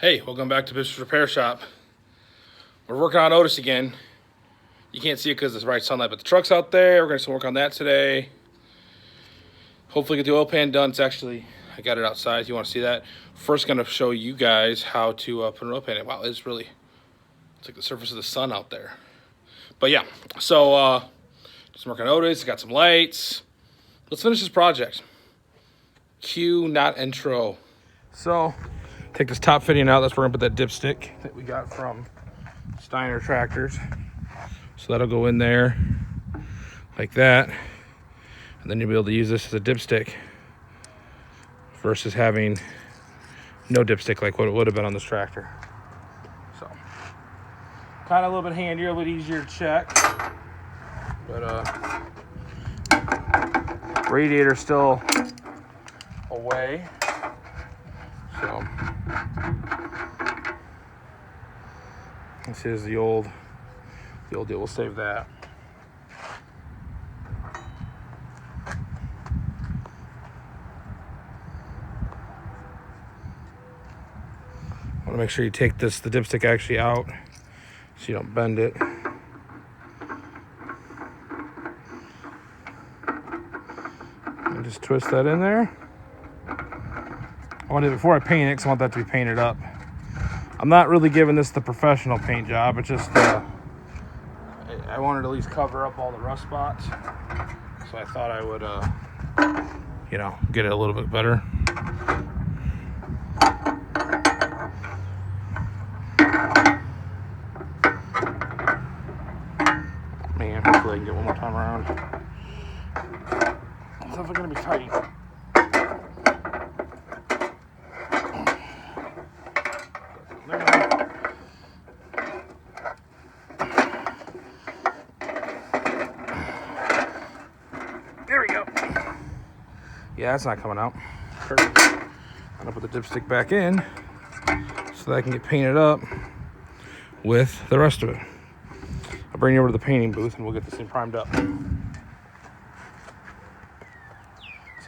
Hey, welcome back to BIBSTER'S Repair Shop. We're working on Otis again. You can't see it because it's bright sunlight, but the truck's out there. We're going to work on that today. Hopefully get the oil pan done. It's actually, I got it outside if you want to see that. First going to show you guys how to put an oil pan in. Wow, it's like the surface of the sun out there. But yeah, so just working on Otis. Got some lights. Let's finish this project. Cue, not intro. So, take this top fitting out. That's where we're going to put that dipstick that we got from Steiner Tractors. So that'll go in there like that. And then you'll be able to use this as a dipstick versus having no dipstick like what it would have been on this tractor. So, kind of a little bit handier, a little bit easier to check. But, radiator's still away. So, this is the old deal. We'll save that. I want to make sure you take the dipstick actually out so you don't bend it. And just twist that in there. Before I paint it, because I want that to be painted up. I'm not really giving this the professional paint job. It's just I wanted to at least cover up all the rust spots. So I thought I would, get it a little bit better. Man, hopefully I can get one more time around. It's definitely going to be tight. There we go. Yeah, that's not coming out. Perfect. I'm gonna put the dipstick back in so that I can get painted up with the rest of it. I'll bring you over to the painting booth and we'll get this thing primed up. So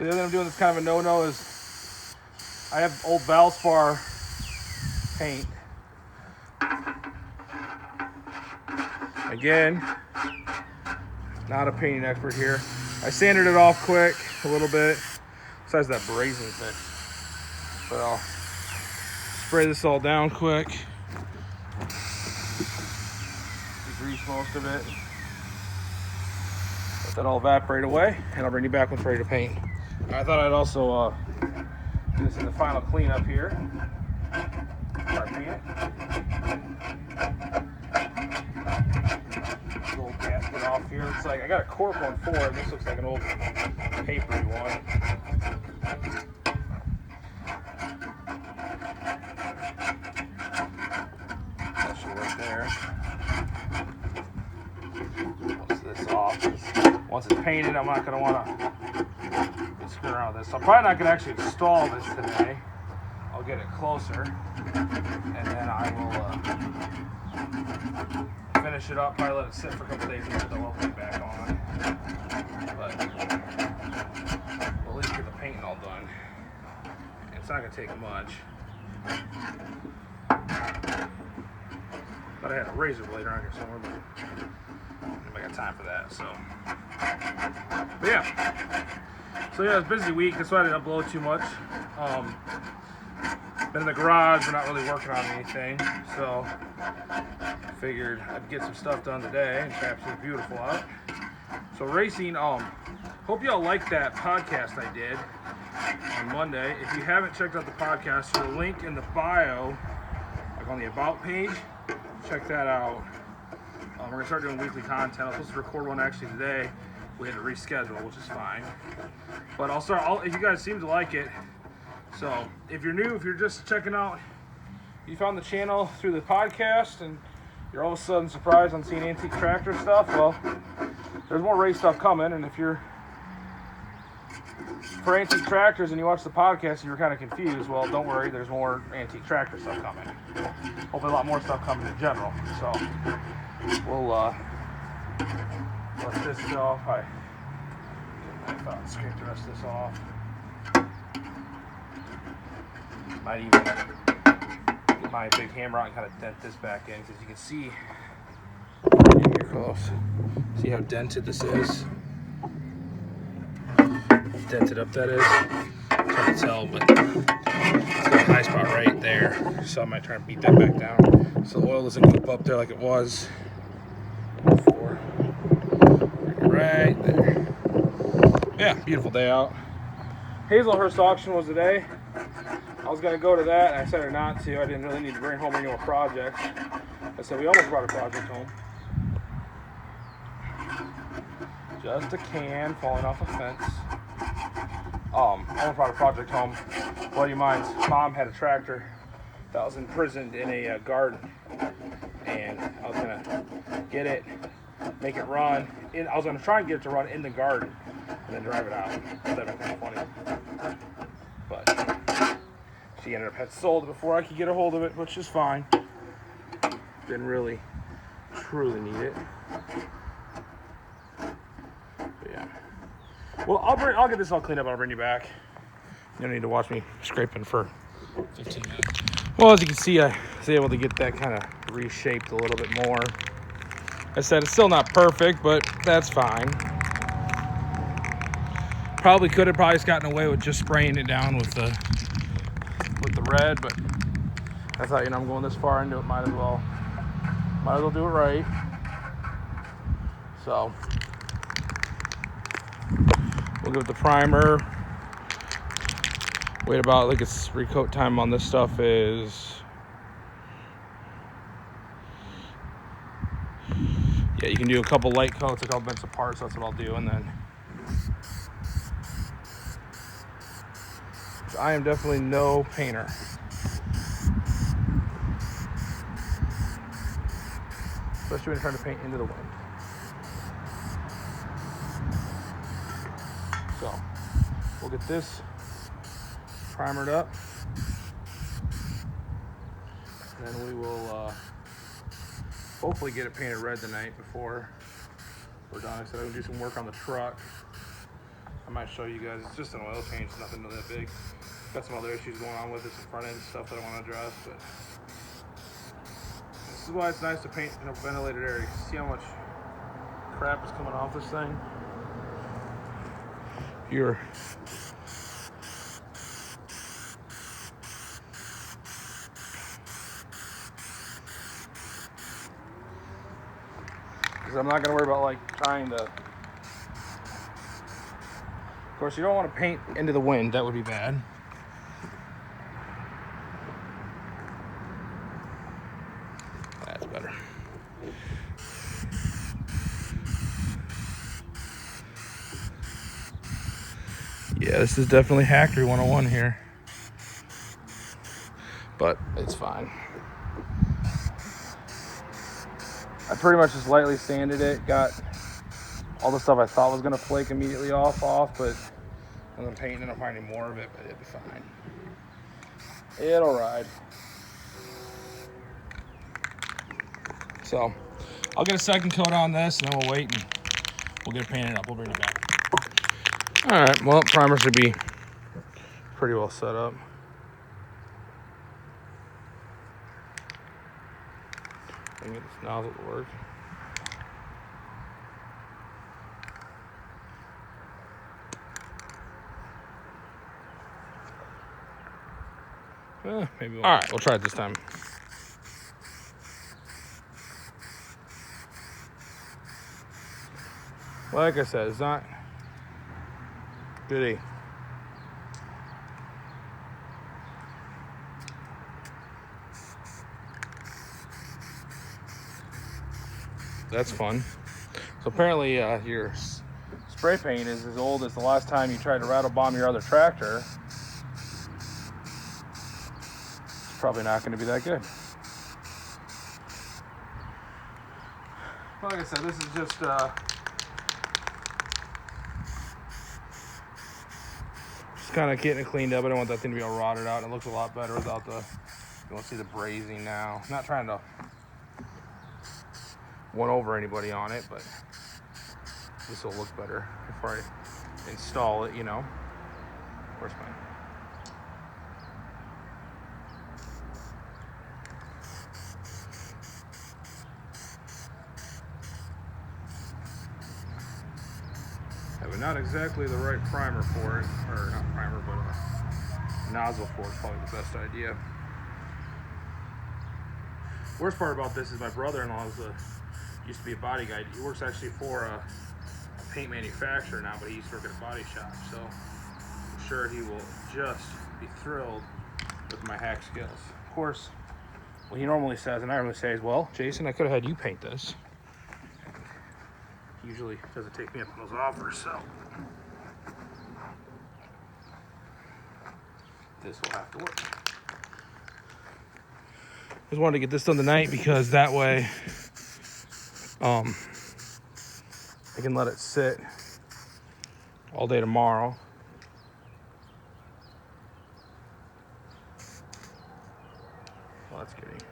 the other thing I'm doing that's kind of a no-no is I have old Valspar paint. Again, not a painting expert here. I sanded it off quick, a little bit, besides that brazing fix. But I'll spray this all down quick. Degrease most of it. Let that all evaporate away, and I'll bring you back when it's ready to paint. I thought I'd also do this in the final cleanup here. Start painting. Old gasket off here. It's like I got a cork one for it. This looks like an old papery one. That should work there. Once this off, once it's painted, I'm not going to want to screw around with this. So I'm probably not going to actually install this today. I'll get it closer, and then I will finish it up, probably let it sit for a couple days and get the oil paint back on. But we'll at least get the painting all done. It's not going to take much. But I had a razor blade around here somewhere, but I got time for that, so. But yeah. So yeah, it's a busy week. That's why I didn't upload too much. Been in the garage, we're not really working on anything, so figured I'd get some stuff done today. It's absolutely beautiful out. So racing, hope y'all liked that podcast I did on Monday. If you haven't checked out the podcast, there's a link in the bio, like on the About page. Check that out. We're going to start doing weekly content. I was supposed to record one actually today. We had to reschedule, which is fine. But if you guys seem to like it. So if you're new, if you're just checking out, you found the channel through the podcast and you're all of a sudden surprised on seeing antique tractor stuff, well, there's more race stuff coming. And if you're for antique tractors and you watch the podcast and you're kind of confused, well, don't worry, there's more antique tractor stuff coming. Hopefully a lot more stuff coming in general. So we'll let this go. I thought I'd scrape the rest of this off. Might even get my big hammer out and kind of dent this back in, because you can see, right here close, see how dented this is? Dented up that is. It's hard to tell, but it's got a high spot right there, so I might try and beat that back down so the oil doesn't goop up there like it was before. Right there. Yeah, beautiful day out. Hazelhurst auction was today. I was gonna go to that, and I decided not to. I didn't really need to bring home any more projects. I said we almost brought a project home. Just a can falling off a fence. I brought a project home. A buddy of mine's mom had a tractor that was imprisoned in a garden, and I was gonna get it, make it run. I was gonna try and get it to run in the garden, and then drive it out. That'd be kind of funny. But she ended up had sold it before I could get a hold of it, which is fine. Didn't really, truly need it. But yeah. Well, I'll get this all cleaned up and I'll bring you back. You don't need to watch me scraping for 15 minutes. Well, as you can see, I was able to get that kind of reshaped a little bit more. I said it's still not perfect, but that's fine. Probably could have just gotten away with just spraying it down with the red, but I thought, I'm going this far into it, might as well do it right. So we'll give it the primer. Wait about, like, its recoat time on this stuff is, yeah, you can do a couple light coats, a couple bits of parts. That's what I'll do, and then I am definitely no painter. Especially when you're trying to paint into the wind. So we'll get this primered up, and then we will hopefully get it painted red the night before we're done. I said I'm gonna do some work on the truck. I might show you guys. It's just an oil change, nothing really that big. Got some other issues going on with it, some front end stuff that I want to address, but this is why it's nice to paint in a ventilated area. See how much crap is coming off this thing? Here. Because I'm not going to worry about, like, trying to... Of course, you don't want to paint into the wind. That would be bad. That's better. Yeah, this is definitely Hackery 101 here. But it's fine. I pretty much just lightly sanded it. Got all the stuff I thought was going to flake immediately off, but as I'm painting, I don't find any more of it, but it'll be fine. It'll ride. So I'll get a second coat on this, and then we'll wait, and we'll get it painted up. We'll bring it back. All right, well, primer should be pretty well set up. I can get this nozzle to work. Maybe we'll... All right, we'll try it this time. Like I said, it's not goody. That's fun. So apparently your spray paint is as old as the last time you tried to rattle bomb your other tractor. It's probably not going to be that good. Like I said, this is just kind of getting it cleaned up. I don't want that thing to be all rotted out. It looks a lot better without the, you won't see the brazing now. I'm not trying to one over anybody on it, but this will look better before I install it, Where's mine? but not exactly the right primer for it, or not primer, but nozzle for it's probably the best idea. Worst part about this is my brother-in-law used to be a body guy. He works actually for a paint manufacturer now, but he used to work at a body shop, so I'm sure he will just be thrilled with my hack skills. Of course, what he normally says, and I normally say is, well, Jason, I could have had you paint this. He usually doesn't take me up on those offers, so this will have to work. Just wanted to get this done tonight because that way I can let it sit all day tomorrow. Well, that's good.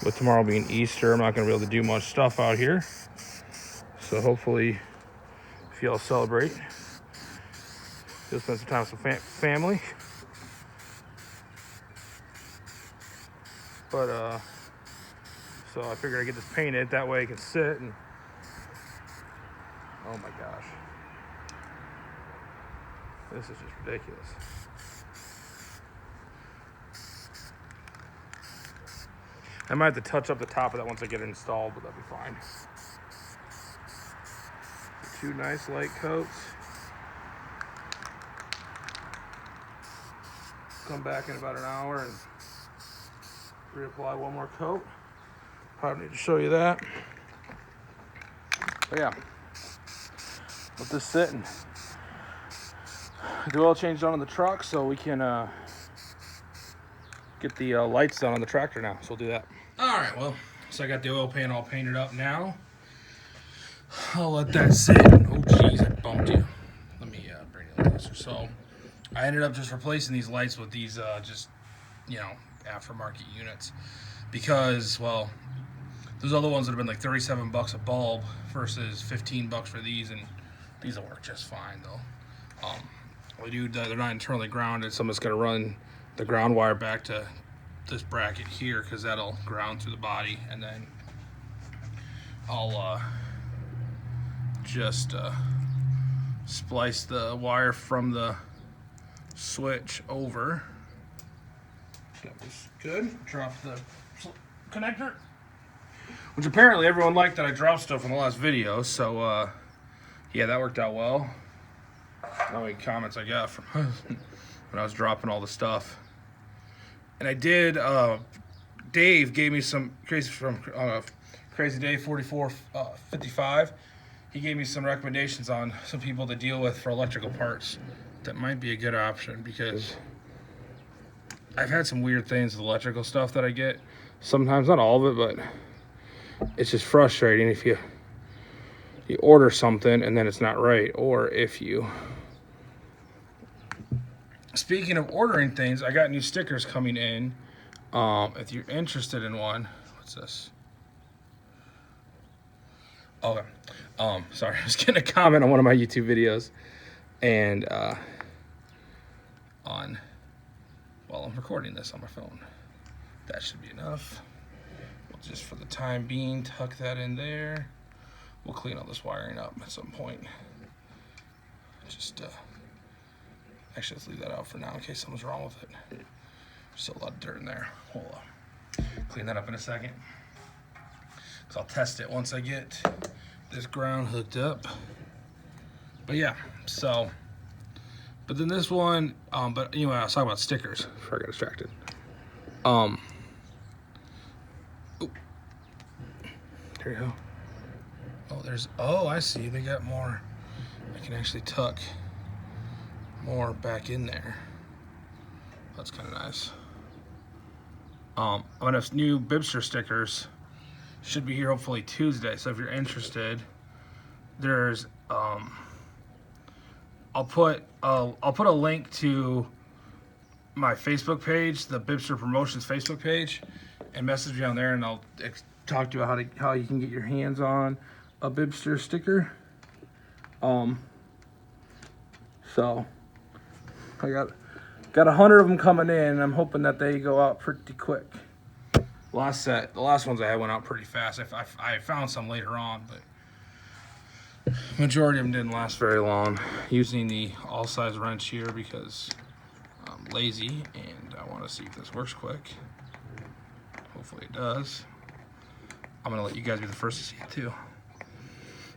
With tomorrow being Easter, I'm not going to be able to do much stuff out here. So hopefully, if y'all celebrate, you'll spend some time with some family. But, so I figured I'd get this painted, that way it can sit and, oh my gosh. This is just ridiculous. I might have to touch up the top of that once I get it installed, but that'll be fine. 2 nice light coats. Come back in about an hour and reapply 1 more coat. Probably need to show you that. But yeah, let this sit and do oil change done on the truck so we can get the lights done on the tractor now. So we'll do that. All right, well, so I got the oil pan all painted up now. I'll let that sit. Oh geez, I bumped you. Let me bring it closer. So I ended up just replacing these lights with these just, you know, aftermarket units because, well, those other ones would have been like 37 bucks a bulb versus 15 bucks for these, and these will work just fine though. They're not internally grounded, so I'm just gonna run the ground wire back to this bracket here because that'll ground through the body, and then I'll just splice the wire from the switch over. That was good. Drop the connector, which apparently everyone liked that I dropped stuff in the last video, so yeah, that worked out well. How many comments I got from when I was dropping all the stuff. And I did, Dave gave me some crazy from Crazy Dave 4455. He gave me some recommendations on some people to deal with for electrical parts. That might be a good option because I've had some weird things with electrical stuff that I get. Sometimes, not all of it, but it's just frustrating if you order something and then it's not right, or if you... Speaking of ordering things, I got new stickers coming in. If you're interested in one, what's this? Okay. Sorry, I was getting a comment on one of my YouTube videos, and while I'm recording this on my phone. That should be enough. We'll just, for the time being, tuck that in there. We'll clean all this wiring up at some point. Just actually, let's leave that out for now in case something's wrong with it. There's still a lot of dirt in there. We'll clean that up in a second. So I'll test it once I get this ground hooked up. But yeah, so, but then this one, but anyway, I was talking about stickers before I got distracted. There you go. Oh, oh, I see, they got more. I can actually tuck more back in there. That's kind of nice. I'm gonna have new BIBSTER'S stickers. Should be here hopefully Tuesday. So if you're interested, there's I'll put a link to my Facebook page, the BIBSTER Promotions Facebook page, and message me on there, and I'll talk to you how you can get your hands on a BIBSTER sticker. So I got 100 of them coming in, and I'm hoping that they go out pretty quick. The last ones I had went out pretty fast. I found some later on, but majority of them didn't last very long. Using the all-size wrench here because I'm lazy and I want to see if this works quick. Hopefully it does. I'm gonna let you guys be the first to see it too.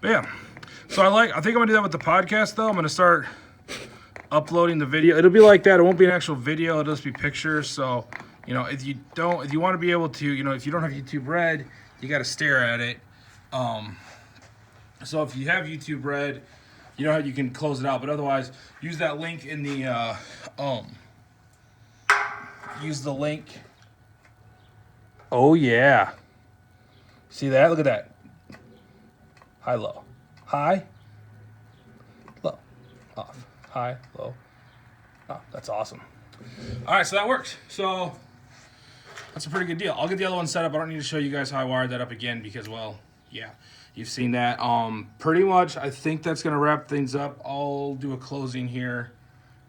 But yeah, so I think I'm gonna do that with the podcast though. I'm gonna start uploading the video. It'll be like that. It won't be an actual video. It'll just be pictures. So, you know, if you want to be able to, you know, if you don't have YouTube Red, you got to stare at it. So if you have YouTube Red, you know how you can close it out. But otherwise, use that link in the use the link. Oh yeah. See that? Look at that. High, low. High, low, off. High, low. Oh, that's awesome. All right, so that works. So that's a pretty good deal. I'll get the other one set up. I don't need to show you guys how I wired that up again because, well, yeah, you've seen that. Pretty much, I think that's going to wrap things up. I'll do a closing here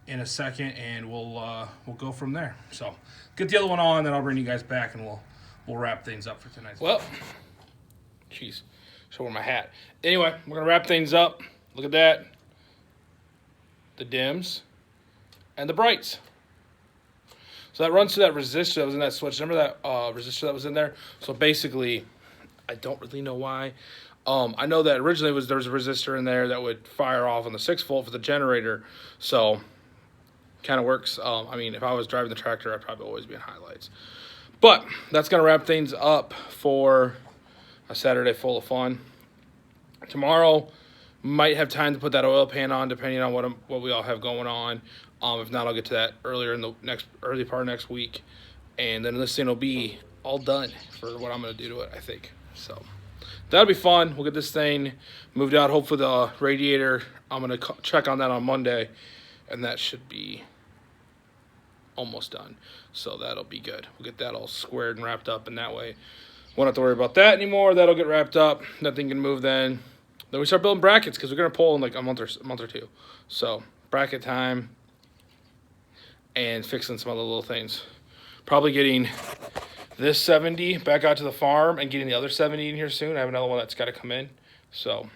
in a second, and we'll go from there. So get the other one on, then I'll bring you guys back, and we'll wrap things up for tonight. Well, jeez, should wear my hat. Anyway, we're going to wrap things up. Look at that. The dims and the brights. So that runs to that resistor that was in that switch. Remember that resistor that was in there? So basically, I don't really know why. I know that originally there was a resistor in there that would fire off on the 6-volt for the generator. So kind of works. I mean, if I was driving the tractor, I'd probably always be in highlights. But that's going to wrap things up for a Saturday full of fun. Tomorrow, might have time to put that oil pan on, depending on what we all have going on. If not, I'll get to that early part of next week, and then this thing will be all done for what I'm gonna do to it, I think. So that'll be fun. We'll get this thing moved out. Hopefully the radiator, I'm gonna check on that on Monday, and that should be almost done. So that'll be good. We'll get that all squared and wrapped up, and that way won't have to worry about that anymore. That'll get wrapped up. Nothing can move then. Then we start building brackets because we're going to pull in like a month or two. So bracket time and fixing some other little things. Probably getting this 70 back out to the farm and getting the other 70 in here soon. I have another one that's got to come in. So,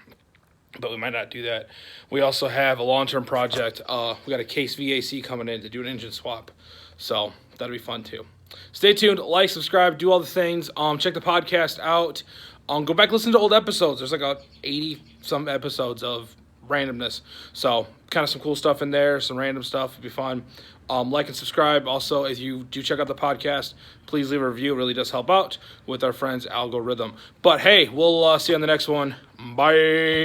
but we might not do that. We also have a long-term project. We got a case VAC coming in to do an engine swap. So that'll be fun too. Stay tuned, like, subscribe, do all the things. Check the podcast out. Go back, listen to old episodes. There's like 80-some episodes of randomness. So kind of some cool stuff in there, some random stuff. It'd be fun. Like and subscribe. Also, if you do check out the podcast, please leave a review. It really does help out with our friends' algorithm. But hey, we'll see you on the next one. Bye.